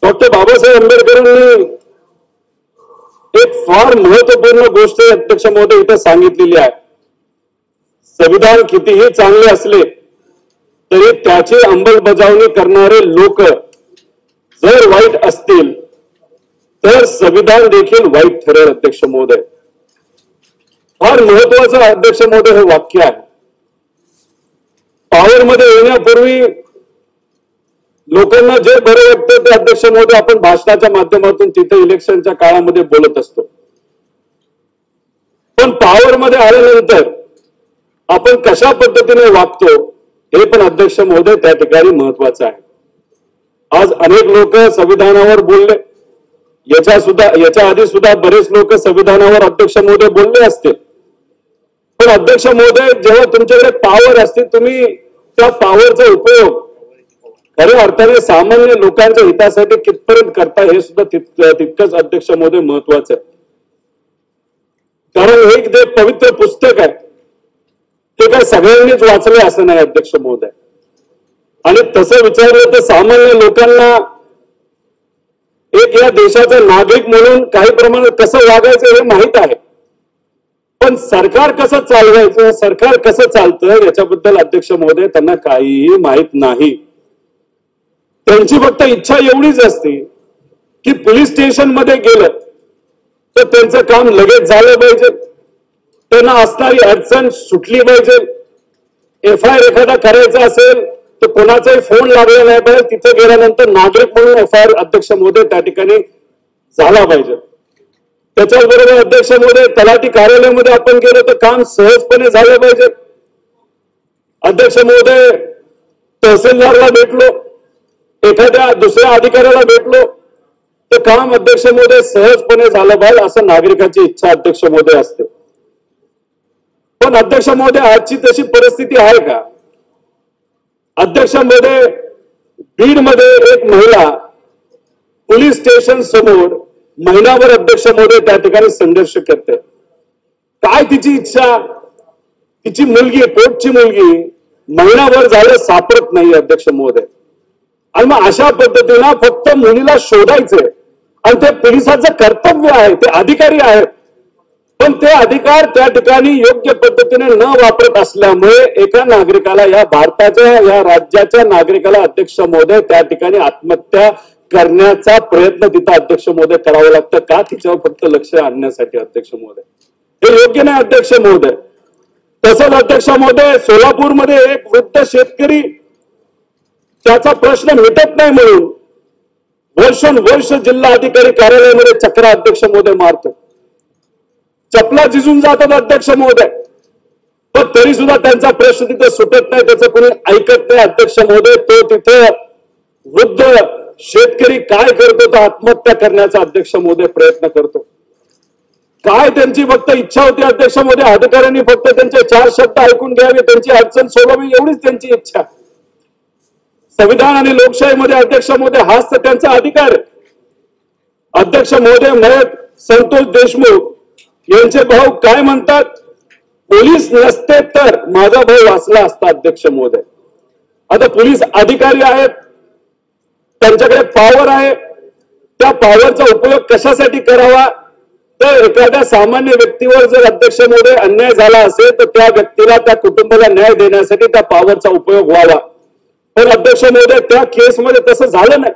Doctor Babasaheb आंबेडकरांनी एक फार महत्वपूर्ण गोष्ट अध्यक्ष महोदय इथे सांगितलेली आहे. संविधान कितीही चांगले असले तरी त्याची अंमलबजावणी करणारे लोक जर वाईट असतील तर संविधान देखील वाईट ठरेल. अध्यक्ष महोदय, फार महत्वाचं अध्यक्ष महोदय हे वाक्य आहे. पॉवरमध्ये येण्यापूर्वी लोकांना जे बरं वाटतं ते अध्यक्ष महोदय आपण भाषणाच्या माध्यमातून तिथे इलेक्शनच्या काळामध्ये बोलत असतो. पण पॉवरमध्ये आल्यानंतर आपण कशा पद्धतीने वागतो हे पण अध्यक्ष महोदय त्या ठिकाणी महत्वाचं आहे. आज अनेक लोक संविधानावर बोलले, याच्या आधी सुद्धा बरेच लोक संविधानावर अध्यक्ष महोदय बोलले असतील. पण अध्यक्ष महोदय, जेव्हा तुमच्याकडे पॉवर असते तुम्ही त्या पॉवरचा उपयोग खऱ्या अर्थाने सामान्य लोकांच्या हितासाठी कितपर्यंत करता हे सुद्धा तितकंच अध्यक्ष महोदय महत्वाचं आहे. कारण हे जे पवित्र पुस्तक आहे ते काय सगळ्यांनीच वाचले असं नाही अध्यक्ष महोदय. आणि तसं विचारलं तर सामान्य लोकांना एक या देशाचा नागरिक म्हणून काही प्रमाणात कसं वागायचं हे माहित आहे. पण सरकार कसं चालवायचं, सरकार कसं चालतं याच्याबद्दल अध्यक्ष महोदय त्यांना काहीही माहित नाही. त्यांची फक्त इच्छा एवढीच असते की पोलीस स्टेशन मध्ये गेलं तर त्यांचं काम लगेच झालं पाहिजे, त्यांना असणारी अडचण सुटली पाहिजे. FIR एखादा करायचा असेल तर कोणाचाही फोन लागला नाही पाहिजे, तिथे गेल्यानंतर नागरिक म्हणून FIR अध्यक्ष महोदय त्या ठिकाणी झाला पाहिजे. त्याच्याबरोबर अध्यक्ष महोदय तलाठी कार्यालयामध्ये आपण गेलो तर काम सहजपणे झालं पाहिजे. अध्यक्ष महोदय तहसीलदारला भेटलो, एखाद्या दुसऱ्या अधिकाऱ्याला भेटलो तर काम अध्यक्ष महोदय सहजपणे झालं पाहिजे असं नागरिकांची इच्छा अध्यक्ष महोदय असते. पण अध्यक्ष महोदय आजची तशी परिस्थिती आहे का? अध्यक्ष महोदय, बीडमध्ये एक महिला पोलीस स्टेशन समोर महिनाभर अध्यक्ष महोदय त्या ठिकाणी संघर्ष करते. काय तिची इच्छा? तिची मुलगी, पोटची मुलगी महिनाभर झालं सापडत नाही अध्यक्ष महोदय. आणि मग अशा पद्धतीनं फक्त मुलीला शोधायचंय आणि ते पोलिसांचं कर्तव्य आहे, ते अधिकारी आहेत. पण ते अधिकार त्या ठिकाणी योग्य पद्धतीने न वापरत असल्यामुळे एका नागरिकाला, या भारताच्या या राज्याच्या नागरिकाला अध्यक्ष महोदय त्या ठिकाणी आत्महत्या करण्याचा प्रयत्न तिथं अध्यक्ष महोदय करावं लागतं. का? तिच्यावर फक्त लक्ष आणण्यासाठी अध्यक्ष महोदय. हे योग्य नाही अध्यक्ष महोदय. तसंच अध्यक्ष महोदय, सोलापूरमध्ये एक वृद्ध शेतकरी त्याचा प्रश्न मिटत नाही म्हणून वर्षोनवर्ष जिल्हा अधिकारी कार्यालयामध्ये चक्रा अध्यक्ष महोदय मारतो. चपला झिजून जातात अध्यक्ष महोदय, पण तरी सुद्धा त्यांचा प्रश्न तिथे सुटत नाही, त्याचं कोणी ऐकत नाही अध्यक्ष महोदय. तो तिथे वृद्ध शेतकरी काय करतो तर आत्महत्या करण्याचा अध्यक्ष महोदय प्रयत्न करतो. काय त्यांची फक्त इच्छा होती अध्यक्ष महोदय, अधिकाऱ्यांनी फक्त त्यांचे 4 शब्द ऐकून घ्यावे, त्यांची अडचण सोडवावी एवढीच त्यांची इच्छा. संविधान आणि लोकशाहीमध्ये अध्यक्ष महोदय हाच तर त्यांचा अधिकार आहे. अध्यक्ष महोदय, मयत संतोष देशमुख यांचे भाऊ काय म्हणतात? पोलीस नसते तर माझा भाऊ वाचला असता अध्यक्ष महोदय. आता पोलीस अधिकारी आहेत, त्यांच्याकडे पॉवर आहे, त्या पॉवरचा उपयोग कशासाठी करावा? तर एखाद्या सामान्य व्यक्तीवर जर अध्यक्ष महोदय अन्याय झाला असेल तर त्या व्यक्तीला, त्या कुटुंबाला न्याय देण्यासाठी त्या पॉवरचा उपयोग व्हावा. पण अध्यक्ष महोदय त्या केसमध्ये तसं झालं नाही.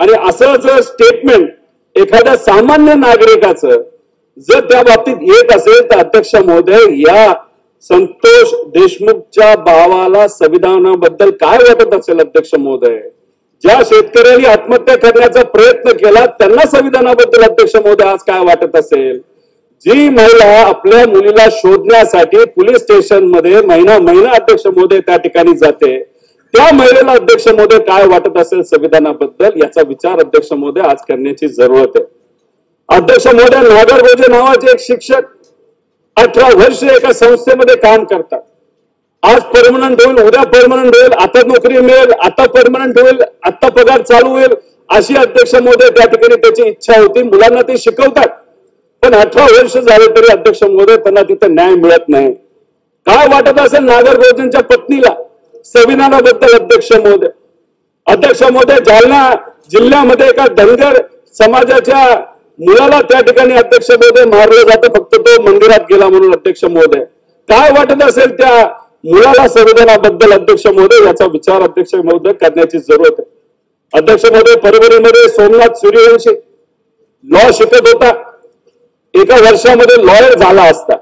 आणि असं जर स्टेटमेंट एखाद्या सामान्य नागरिकाचं जर त्या बाबतीत येत असेल तर अध्यक्ष महोदय, या संतोष देशमुखच्या भावाला संविधानाबद्दल काय वाटत असेल अध्यक्ष महोदय? ज्या शेतकऱ्यांनी आत्महत्या करण्याचा प्रयत्न केला त्यांना संविधानाबद्दल अध्यक्ष महोदय आज काय वाटत असेल? जी महिला आपल्या मुलीला शोधण्यासाठी पोलीस स्टेशन मध्ये महिना अध्यक्ष महोदय त्या ठिकाणी जाते, त्या महिलेला अध्यक्ष महोदय काय वाटत असेल संविधानाबद्दल, याचा विचार अध्यक्ष महोदय आज करण्याची जरूरत आहे. अध्यक्ष महोदय, नागरगोजे नावाचे एक शिक्षक 18 वर्ष एका संस्थेमध्ये काम करतात. आज परमनंट होईल, उद्या परमनंट होईल, आता नोकरी मिळेल, आता परमनंट होईल, आता पगार चालू होईल, अशी अध्यक्ष महोदय त्या ठिकाणी त्याची इच्छा होती. मुलांना ते शिकवतात, पण 18 वर्ष झाले तरी अध्यक्ष महोदय त्यांना तिथे न्याय मिळत नाही. काय वाटत असेल नागरगोजेंच्या पत्नीला संविधानाबद्दल अध्यक्ष महोदय? अध्यक्ष महोदय, जालना जिल्ह्यामध्ये एका धनगर समाजाच्या मुलाला त्या ठिकाणी अध्यक्ष महोदय मारलं जातं फक्त तो मंदिरात गेला म्हणून अध्यक्ष महोदय. काय वाटत असेल त्या मुलाला संविधानाबद्दल अध्यक्ष महोदय, याचा विचार अध्यक्ष महोदय करण्याची जरूरत आहे. अध्यक्ष महोदय, परभणीमध्ये सोमनाथ सूर्यवंशी लॉ शिकत होता, एका वर्षामध्ये लॉयर झाला असता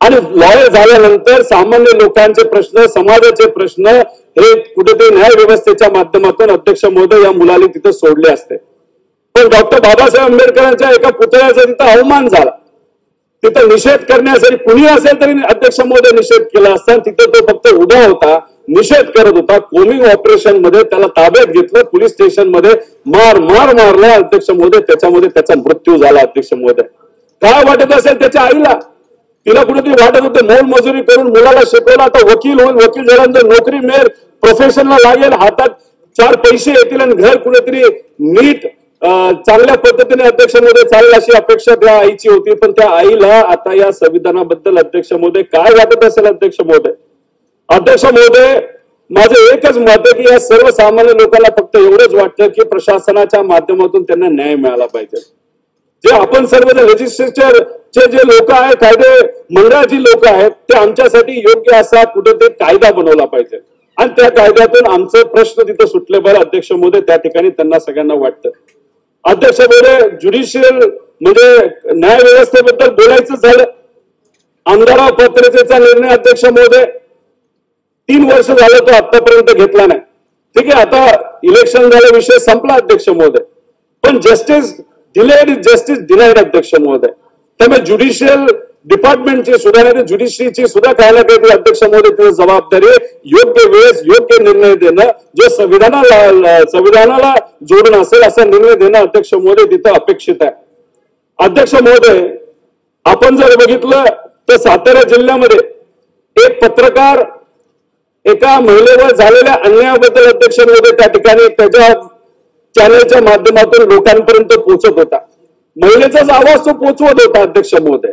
आणि लॉयर झाल्यानंतर सामान्य लोकांचे प्रश्न, समाजाचे प्रश्न हे कुठेतरी न्याय व्यवस्थेच्या माध्यमातून अध्यक्ष महोदय या मुलाला तिथे सोडले असते. पण डॉक्टर बाबासाहेब आंबेडकरांच्या एका पुतळ्याचा तिथं अवमान झाला, तिथं निषेध करण्यासाठी कुणी असेल तरी अध्यक्ष महोदय निषेध केला असता. तिथं तो फक्त उभा होता, निषेध करत होता. कोमिंग ऑपरेशन मध्ये त्याला ताब्यात घेतलं, पोलीस स्टेशन मध्ये मारला अध्यक्ष महोदय, त्याच्यामध्ये त्याचा मृत्यू झाला. अध्यक्ष महोदय, काय वाटत असेल त्याच्या आईला? तिला कुठेतरी वाटत होतं मोलमजुरी करून मुलाला शिकवलं, आता वकील होईल, वकील झाल्यानंतर नोकरी मिळेल, प्रोफेशनला लागेल, हातात 4 पैसे येतील आणि घर कुठेतरी नीट चांगल्या पद्धतीने अध्यक्ष महोदय चालेल अशी अपेक्षा त्या आईची होती. पण त्या आईला आता या संविधानाबद्दल अध्यक्ष महोदय काय वाटत असेल? अध्यक्ष महोदय, अध्यक्ष महोदय, माझं एकच मत आहे की या सर्वसामान्य लोकांना फक्त एवढंच वाटतं की प्रशासनाच्या माध्यमातून त्यांना न्याय मिळाला पाहिजे. जे आपण सर्व लेजिस्लेचरचे जे लोक आहेत, कायदे मंडळाची लोक आहेत, ते आमच्यासाठी योग्य असा कुठेतरी कायदा बनवला पाहिजे आणि त्या कायद्यातून आमचे प्रश्न तिथे सुटले बरं. अध्यक्ष महोदय, त्या ठिकाणी त्यांना सगळ्यांना वाटतं. अध्यक्ष महोदय, ज्युडिशियल म्हणजे न्याय व्यवस्थेबद्दल बोलायचं झालं, आमदार पात्रतेचा निर्णय अध्यक्ष महोदय 3 वर्ष झालं तो आतापर्यंत घेतला नाही. ठीक आहे, आता इलेक्शन झालं, विषय संपला अध्यक्ष महोदय. पण justice delayed is justice denied अध्यक्ष महोदय. त्यामुळे ज्युडिशियल डिपार्टमेंटची सुद्धा नाही, ज्युडिशरीची सुद्धा काय ना काहीतरी अध्यक्ष महोदय तिची जबाबदारी योग्य वेळेस योग्य निर्णय देणं, जो संविधानाला जोडून असेल असा निर्णय देणं अध्यक्ष महोदय तिथं अपेक्षित आहे. अध्यक्ष महोदय, आपण जर बघितलं तर सातारा जिल्ह्यामध्ये एक पत्रकार एका महिलेवर झालेल्या अन्यायाबद्दल अध्यक्ष महोदय त्या ठिकाणी त्याच्या चॅनलच्या माध्यमातून लोकांपर्यंत पोहोचत होता. महिलेचाच आवाज तो पोहोचवत होता. अध्यक्ष महोदय,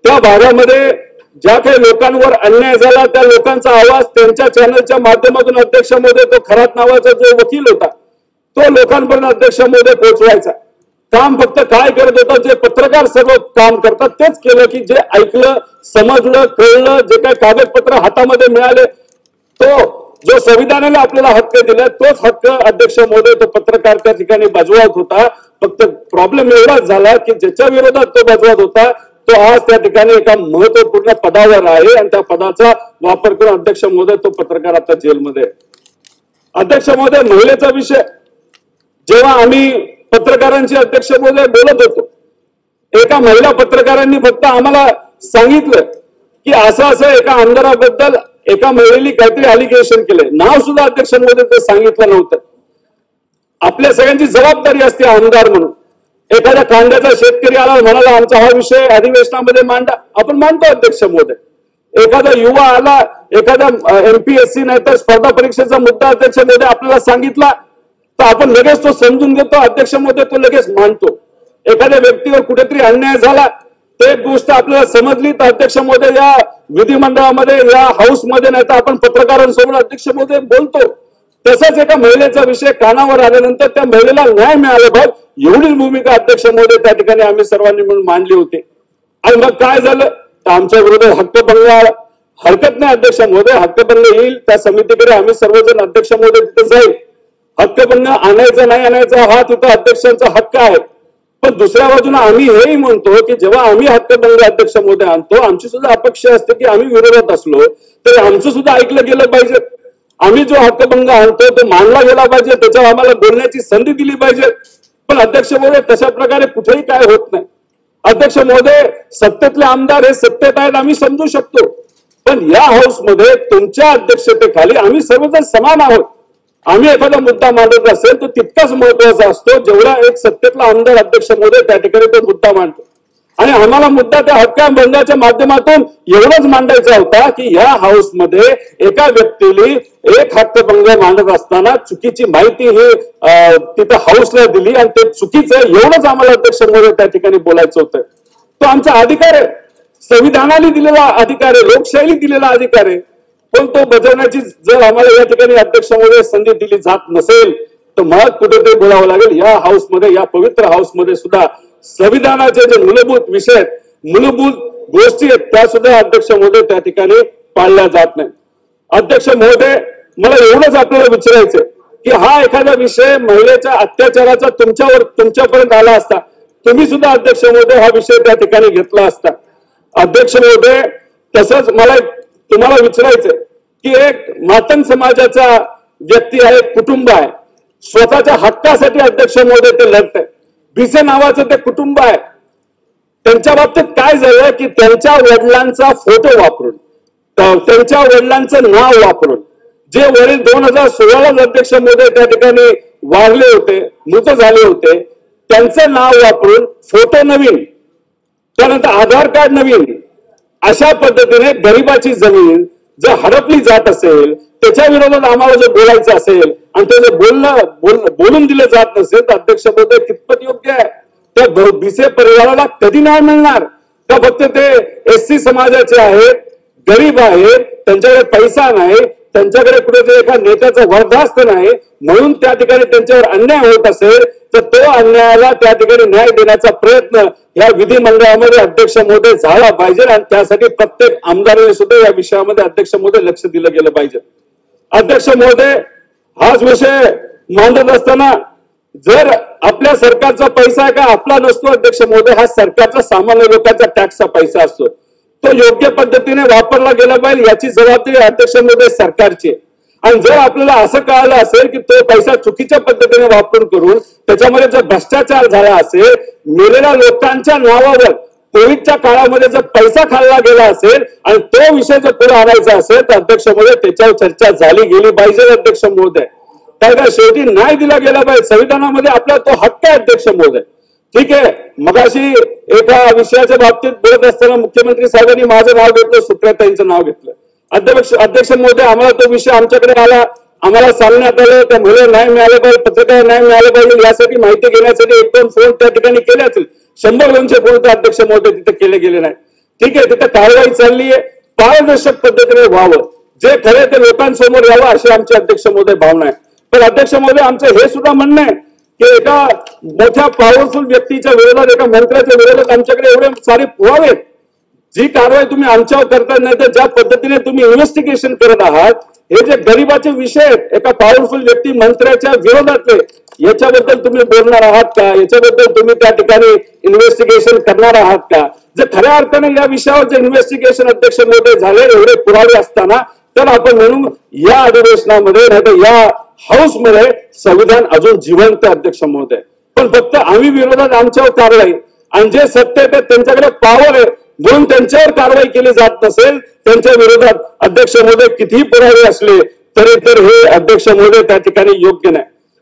त्या भागामध्ये ज्या काही लोकांवर अन्याय झाला त्या लोकांचा आवाज त्यांच्या चॅनलच्या माध्यमातून अध्यक्ष महोदय तो खरात नावाचा जो वकील होता तो लोकांपर्यंत अध्यक्ष महोदय पोहोचवायचा काम फक्त काय करत होता, जे पत्रकार सर्व काम करतात तेच केलं की जे ऐकलं, समजलं, कळलं, जे काही कागदपत्र हातामध्ये मिळाले, तो जो संविधानाने आपल्याला हक्क दिला तोच हक्क अध्यक्ष महोदय तो पत्रकार त्या ठिकाणी बजावत होता. फक्त प्रॉब्लेम एवढाच झाला की ज्याच्या विरोधात तो बजावत होता तो आज त्या ठिकाणी एका महत्वपूर्ण पदावर आहे आणि त्या पदाचा वापर करून अध्यक्ष महोदय तो पत्रकार आता जेलमध्ये. अध्यक्ष महोदय, महिलेचा विषय जेव्हा आम्ही पत्रकारांची अध्यक्ष महोदय बोलत होतो, एका महिला पत्रकारांनी फक्त आम्हाला सांगितलं की असं एका आमदाराबद्दल एका महिलेने काहीतरी अलिगेशन केलंय, नाव सुद्धा अध्यक्ष महोदय ते सांगितलं नव्हतं. आपल्या सगळ्यांची जबाबदारी असते आमदार म्हणून. एखाद्या कांद्याचा शेतकरी आला म्हणाला आमचा हा विषय अधिवेशनामध्ये मांडा, आपण मांडतो अध्यक्ष महोदय. एखादा युवा आला, एखाद्या MPSC नाही तर स्पर्धा परीक्षेचा मुद्दा अध्यक्ष महोदय आपल्याला सांगितला तर आपण लगेच तो समजून घेतो अध्यक्ष महोदय, तो लगेच मांडतो. एखाद्या व्यक्तीवर कुठेतरी अन्याय झाला ते गोष्ट आपल्याला समजली तर अध्यक्ष महोदय या विधिमंडळामध्ये या हाऊसमध्ये नाही तर आपण पत्रकारांसोबत अध्यक्ष महोदय बोलतो. तसंच एका महिलेचा विषय कानावर आल्यानंतर त्या महिलेला न्याय मिळाला बघ, एवढी भूमिका अध्यक्ष महोदय त्या ठिकाणी आम्ही सर्वांनी मिळून मांडली होती. आणि मग काय झालं तर आमच्या विरोधात हक्कभंग आला. हरकत नाही अध्यक्ष महोदय, हक्कभंग येईल त्या समितीकडे आम्ही सर्वजण अध्यक्ष महोदय तिथे जाईल. हक्कभंग आणायचा नाही आणायचा हा तिथं अध्यक्षांचा हक्क आहे. पण दुसऱ्या बाजूला आम्ही हेही म्हणतो की जेव्हा आम्ही हक्कभंग अध्यक्ष महोदय आणतो आमची सुद्धा अपेक्षा असते की आम्ही विरोधात असलो तरी आमचं सुद्धा ऐकलं गेलं पाहिजे. आम्ही जो हक्कभंग आणतो तो मानला गेला पाहिजे, त्याच्यावर आम्हाला बोलण्याची संधी दिली पाहिजे. पण अध्यक्ष महोदय तशा प्रकारे कुठेही काय होत नाही. अध्यक्ष महोदय, सत्तेतले आमदार हे सत्तेत आहेत आम्ही समजू शकतो, पण या हाऊसमध्ये तुमच्या अध्यक्षतेखाली आम्ही सर्वजण समान आहोत. आम्ही एखादा मुद्दा मांडत असेल तो तितकाच महत्वाचा असतो जेवढा एक सत्तेतला आमदार अध्यक्ष महोदय त्या ठिकाणी तो मुद्दा मांडतो. आणि आम्हाला मुद्दा त्या हक्कभंगाच्या माध्यमातून एवढंच मांडायचा होता की या हाऊसमध्ये एका व्यक्तीने एक हक्कभंग मांडत असताना चुकीची माहिती ही तिथं हाऊसला दिली आणि ते चुकीचं एवढंच आम्हाला अध्यक्ष महोदय त्या ठिकाणी बोलायचं होतं. तो आमचा अधिकार आहे, संविधानाने दिलेला अधिकार आहे, लोकशाहीने दिलेला अधिकार आहे. पण तो बजावण्याची जर आम्हाला या ठिकाणी अध्यक्ष महोदय संधी दिली जात नसेल तर मग कुठेतरी बोलावं लागेल या हाऊसमध्ये, या पवित्र हाऊसमध्ये सुद्धा संविधानाचे जे मूलभूत विषय, मूलभूत गोष्टी आहेत त्या सुद्धा अध्यक्ष महोदय त्या ठिकाणी पाळल्या जात नाही. अध्यक्ष महोदय, मला एवढंच आपल्याला विचारायचंय की हा एखादा विषय महिलेच्या अत्याचाराचा तुमच्यापर्यंत आला असता, तुम्ही सुद्धा अध्यक्ष महोदय हा विषय त्या ठिकाणी घेतला असता. अध्यक्ष महोदय, तसंच मला तुम्हाला विचारायचंय की एक मातंग समाजाचा व्यक्ती आहे, कुटुंब आहे, स्वतःच्या हक्कासाठी अध्यक्ष महोदय ते लढत आहे. भिसे नावाचं ते कुटुंब आहे. त्यांच्या बाबतीत काय झालं की त्यांच्या वडिलांचा फोटो वापरून, त्यांच्या वडिलांचं नाव वापरून, जे वडील 2016ला अध्यक्ष महोदय त्या ठिकाणी वारले होते, मृत झाले होते, त्यांचं नाव वापरून फोटो नवीन, त्यानंतर आधार कार्ड नवीन, अशा पद्धतीने गरिबाची जमीन जर हडपली जात असेल, त्याच्या विरोधात आम्हाला जर बोलायचं असेल आणि ते जर बोलून दिलं जात नसेल तर अध्यक्ष महोदय कितपत योग्य आहे? त्या भिसे परिवाराला कधी न्याय मिळणार? का फक्त ते एससी समाजाचे आहेत, गरीब आहेत, त्यांच्याकडे पैसा नाही, त्यांच्याकडे कुठेतरी एका नेत्याचं वरदास्त नाही, म्हणून त्या ठिकाणी त्यांच्यावर अन्याय होत असेल तर तो अन्यायाला त्या ठिकाणी न्याय देण्याचा प्रयत्न या विधिमंडळामध्ये अध्यक्ष महोदय झाला पाहिजे आणि त्यासाठी प्रत्येक आमदाराने सुद्धा या विषयामध्ये अध्यक्ष महोदय लक्ष दिलं गेलं पाहिजे. अध्यक्ष महोदय, हाच विषय मांडत असताना जर आपल्या सरकारचा पैसा आहे का आपला नसतो अध्यक्ष महोदय, हा सरकारचा सामान्य लोकांचा टॅक्सचा पैसा असतो, तो योग्य पद्धतीने वापरला गेला पाहिजे याची जबाबदारी अध्यक्ष महोदय सरकारची. आणि जर आपल्याला असं कळालं असेल की तो पैसा चुकीच्या पद्धतीने वापर करून त्याच्यामध्ये जर भ्रष्टाचार झाला असेल, मेलेल्या लोकांच्या नावावर कोविडच्या काळामध्ये जर पैसा खाल्ला गेला असेल आणि तो विषय जर पुढे आणायचा असेल तर अध्यक्ष महोदय त्याच्यावर चर्चा झाली गेली पाहिजे अध्यक्ष महोदय. कारण शेवटी न्याय दिला गेला पाहिजे, संविधानामध्ये आपला तो हक्क आहे अध्यक्ष महोदय. ठीक आहे, मगाशी एका विषयाच्या बाबतीत बोलत असताना मुख्यमंत्री साहेबांनी माझं नाव घेतलं, सुप्रियाताईंचं नाव घेतलं. अध्यक्ष महोदय, आम्हाला तो विषय आमच्याकडे आला, आम्हाला सांगण्यात आलं त्या महिला न्याय मिळाला पाहिजे, पत्रकार न्याय मिळाला पाहिजे, यासाठी माहिती घेण्यासाठी 1-2 फोन त्या ठिकाणी केले असतील. 100-200 फोन तर अध्यक्ष महोदय तिथे केले गेले नाही. ठीक आहे, तिथे कारवाई चालली आहे, पारदर्शक पद्धतीने व्हावं, जे खरे ते लोकांसमोर यावं अशी आमची अध्यक्ष महोदय भावना आहे. पण अध्यक्ष महोदय, आमचं हे सुद्धा म्हणणं आहे की एका मोठ्या पॉवरफुल व्यक्तीच्या विरोधात, एका मंत्र्याच्या विरोधात आमच्याकडे एवढे सारे पुरावे आहेत. जी कारवाई तुम्ही आमच्यावर करता नाही तर ज्या पद्धतीने तुम्ही इन्व्हेस्टिगेशन करत आहात, हे जे गरिबाचे विषय आहेत, एका पॉवरफुल व्यक्ती मंत्र्याच्या विरोधातले, याच्याबद्दल तुम्ही बोलणार आहात का? याच्याबद्दल तुम्ही त्या ठिकाणी इन्व्हेस्टिगेशन करणार आहात का? जर खऱ्या अर्थाने या विषयावर जे इन्व्हेस्टिगेशन अध्यक्ष महोदय झाले, एवढे पुरावे असताना, तर आपण म्हणून या अधिवेशनामध्ये नाही तर या हाऊसमध्ये संविधान अजून जिवंत अध्यक्ष महोदय. पण फक्त आम्ही विरोधात आमच्यावर कारवाई आणि जे सत्य आहे त्यांच्याकडे पॉवर आहे म्हणून त्यांच्यावर कारवाई केली जात नसेल, त्यांच्या विरोधात अध्यक्ष महोदय कितीही पुरावे असले तरी तर हे अध्यक्ष महोदय त्या ठिकाणी योग्य नाही.